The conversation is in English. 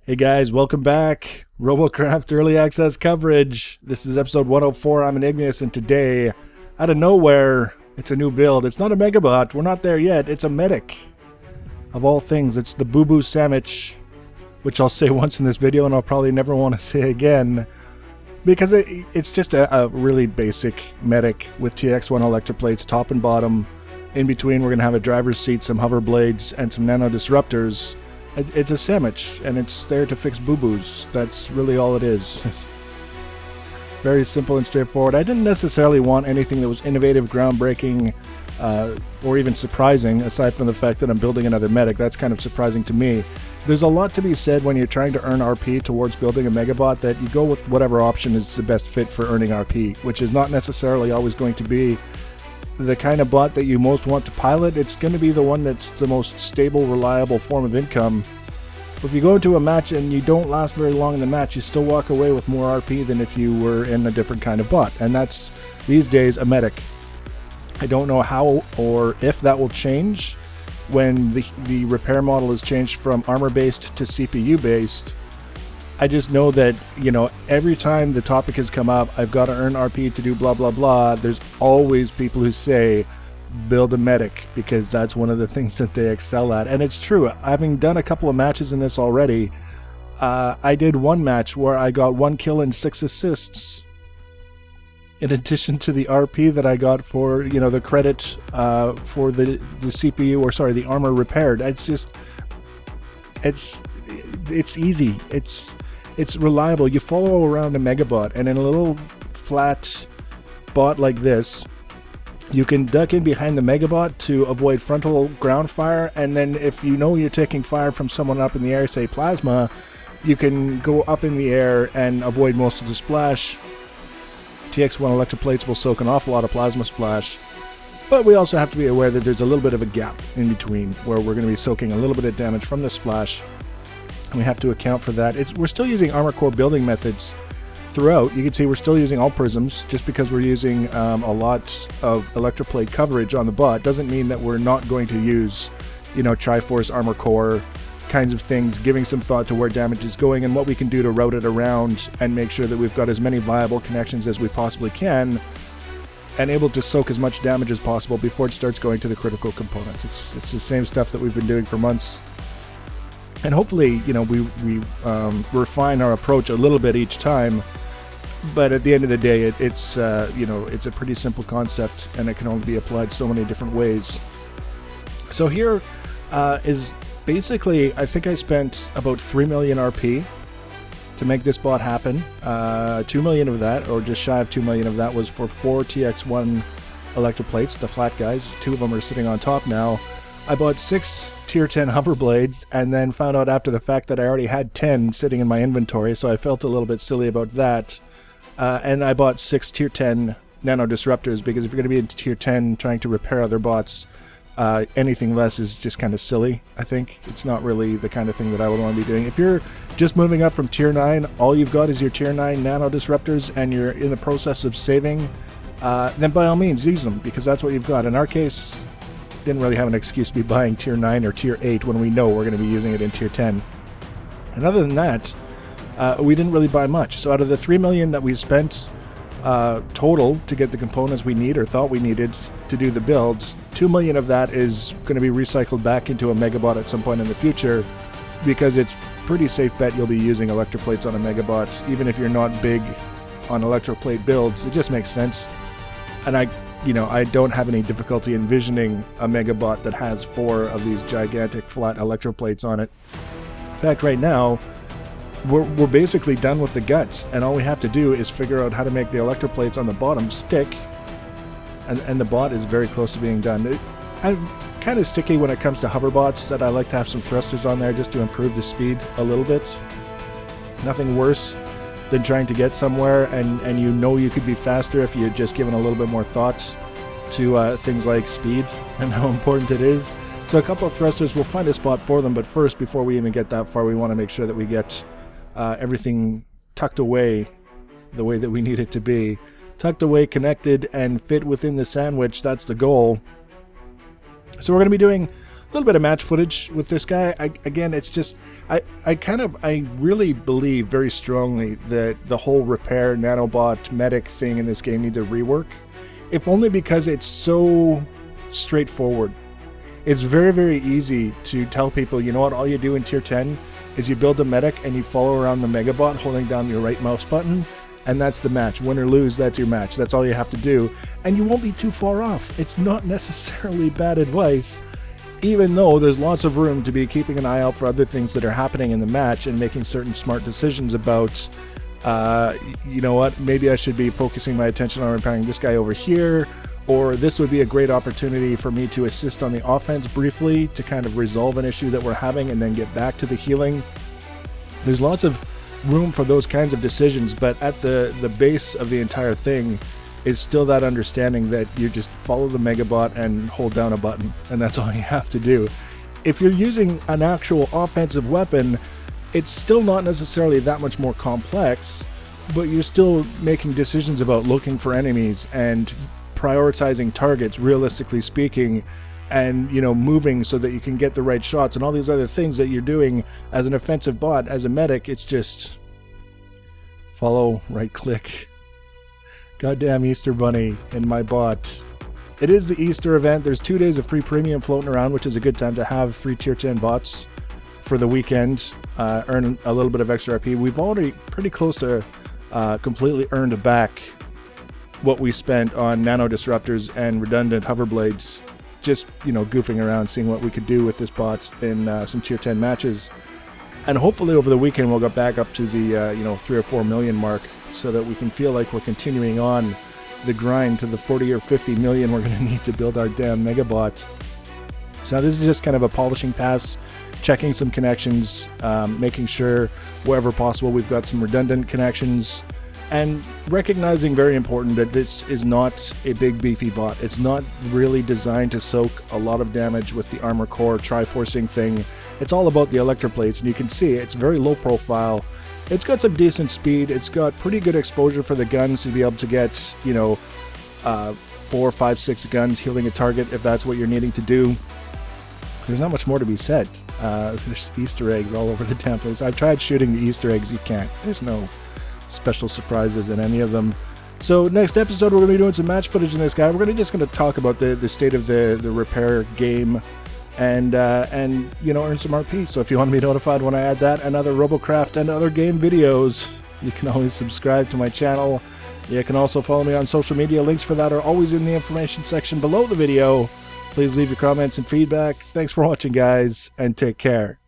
Hey guys, welcome back. Robocraft early access coverage. This is episode 104. I'm Igneous, and today, out of nowhere, it's a new build. It's not a Megabot. We're not there yet. It's a medic. Of all things, it's the Booboo Sammich, which I'll say once in this video and I'll probably never want to say again, because it's just a really basic medic with TX1 electroplates, top and bottom. In between, we're going to have a driver's seat, some hover blades, and some nano disruptors. It's a Sammich, and it's there to fix boo-boos. That's really all it is. Very simple and straightforward. I didn't necessarily want anything that was innovative, groundbreaking, or even surprising, aside from the fact that I'm building another medic. That's kind of surprising to me. There's a lot to be said when you're trying to earn RP towards building a Megabot, that you go with whatever option is the best fit for earning RP, which is not necessarily always going to be the kind of bot that you most want to pilot. It's going to be the one that's the most stable, reliable form of income. If you go into a match and you don't last very long in the match, you still walk away with more RP than if you were in a different kind of bot. And that's, these days, a medic. I don't know how or if that will change when the repair model is changed from armor-based to CPU-based. I just know that, you know, every time the topic has come up, I've got to earn RP to do blah, blah, blah. There's always people who say, build a medic, because that's one of the things that they excel at. And it's true. Having done a couple of matches in this already, I did one match where I got 1 kill and 6 assists. In addition to the RP that I got for, you know, the credit for the CPU, or sorry, the armor repaired. It's just, it's easy. It's reliable. You follow around a Megabot, and in a little flat bot like this, you can duck in behind the Megabot to avoid frontal ground fire, and then if you know you're taking fire from someone up in the air, say plasma, you can go up in the air and avoid most of the splash. TX1 electroplates will soak an awful lot of plasma splash, but we also have to be aware that there's a little bit of a gap in between where we're going to be soaking a little bit of damage from the splash. We have to account for that. We're still using armor core building methods throughout. You can see we're still using all prisms. Just because we're using a lot of electroplate coverage on the bot doesn't mean that we're not going to use, you know, Triforce, armor core kinds of things, giving some thought to where damage is going and what we can do to route it around and make sure that we've got as many viable connections as we possibly can and able to soak as much damage as possible before it starts going to the critical components. It's the same stuff that we've been doing for months. And hopefully, you know, we refine our approach a little bit each time. But at the end of the day, it's you know, it's a pretty simple concept, and it can only be applied so many different ways. So here is basically, I think I spent about 3 million RP to make this bot happen. 2 million of that, or just shy of 2 million of that, was for 4 TX1 electroplates, the flat guys. 2 of them are sitting on top now. I bought 6 tier 10 hover blades, and then found out after the fact that I already had 10 sitting in my inventory, so I felt a little bit silly about that. And I bought 6 tier 10 nano disruptors, because if you're going to be in tier 10 trying to repair other bots, anything less is just kind of silly, I think. It's not really the kind of thing that I would want to be doing. If you're just moving up from tier 9, all you've got is your tier 9 nano disruptors, and you're in the process of saving, then by all means use them, because that's what you've got. In our case, didn't really have an excuse to be buying tier 9 or tier 8 when we know we're going to be using it in tier 10. And other than that, we didn't really buy much. So out of the 3 million that we spent total to get the components we need or thought we needed to do the builds, 2 million of that is going to be recycled back into a Megabot at some point in the future, because it's pretty safe bet you'll be using electroplates on a Megabot, even if you're not big on electroplate builds. It just makes sense. And I don't have any difficulty envisioning a Megabot that has 4 of these gigantic flat electroplates on it. In fact, right now, we're basically done with the guts, and all we have to do is figure out how to make the electroplates on the bottom stick, and the bot is very close to being done. I'm kind of sticky when it comes to hoverbots, that I like to have some thrusters on there just to improve the speed a little bit. Nothing worse than trying to get somewhere and you know you could be faster if you had just given a little bit more thought to things like speed and how important it is. So a couple of thrusters, we'll find a spot for them, but first, before we even get that far, we want to make sure that we get everything tucked away the way that we need it to be. Tucked away, connected, and fit within the sandwich. That's the goal. So we're going to be doing little bit of match footage with this guy. Again, it's just I really believe very strongly that the whole repair nanobot medic thing in this game needs a rework, if only because it's so straightforward. It's very, very easy to tell people, you know what, all you do in tier 10 is you build a medic and you follow around the megabot holding down your right mouse button, and that's the match. Win or lose, that's your match. That's all you have to do, and you won't be too far off. It's not necessarily bad advice, even though there's lots of room to be keeping an eye out for other things that are happening in the match and making certain smart decisions about, you know what, maybe I should be focusing my attention on repairing this guy over here, or this would be a great opportunity for me to assist on the offense briefly to kind of resolve an issue that we're having and then get back to the healing. There's lots of room for those kinds of decisions, but at the base of the entire thing is still that understanding that you just follow the megabot and hold down a button, and that's all you have to do. If you're using an actual offensive weapon, it's still not necessarily that much more complex, but you're still making decisions about looking for enemies and prioritizing targets, realistically speaking, and, you know, moving so that you can get the right shots and all these other things that you're doing as an offensive bot. As a medic, it's just follow, right click. Goddamn Easter Bunny in my bot. It is the Easter event. There's 2 days of free premium floating around, which is a good time to have 3 tier 10 bots for the weekend. Earn a little bit of extra RP. We've already pretty close to completely earned back what we spent on nano disruptors and redundant hoverblades, just, you know, goofing around, seeing what we could do with this bot in some tier 10 matches. And hopefully over the weekend we'll get back up to the 3 or 4 million mark, so that we can feel like we're continuing on the grind to the 40 or 50 million we're going to need to build our damn megabot. So this is just kind of a polishing pass, checking some connections, making sure wherever possible we've got some redundant connections, and recognizing, very important, that this is not a big beefy bot. It's not really designed to soak a lot of damage with the armor core triforcing thing. It's all about the electroplates, and you can see it's very low profile. It's got some decent speed. It's got pretty good exposure for the guns to be able to get, you know, 4, 5, 6 guns healing a target if that's what you're needing to do. There's not much more to be said. There's Easter eggs all over the damn place. I've tried shooting the Easter eggs. You can't. There's no special surprises in any of them. So next episode we're going to be doing some match footage in this guy. We're just going to talk about the state of the repair game, and you know, earn some RP. So if you want to be notified when I add that and other Robocraft and other game videos, you can always subscribe to my channel. You can also follow me on social media. Links for that are always in the information section below the video. Please leave your comments and feedback. Thanks for watching, guys, and take care.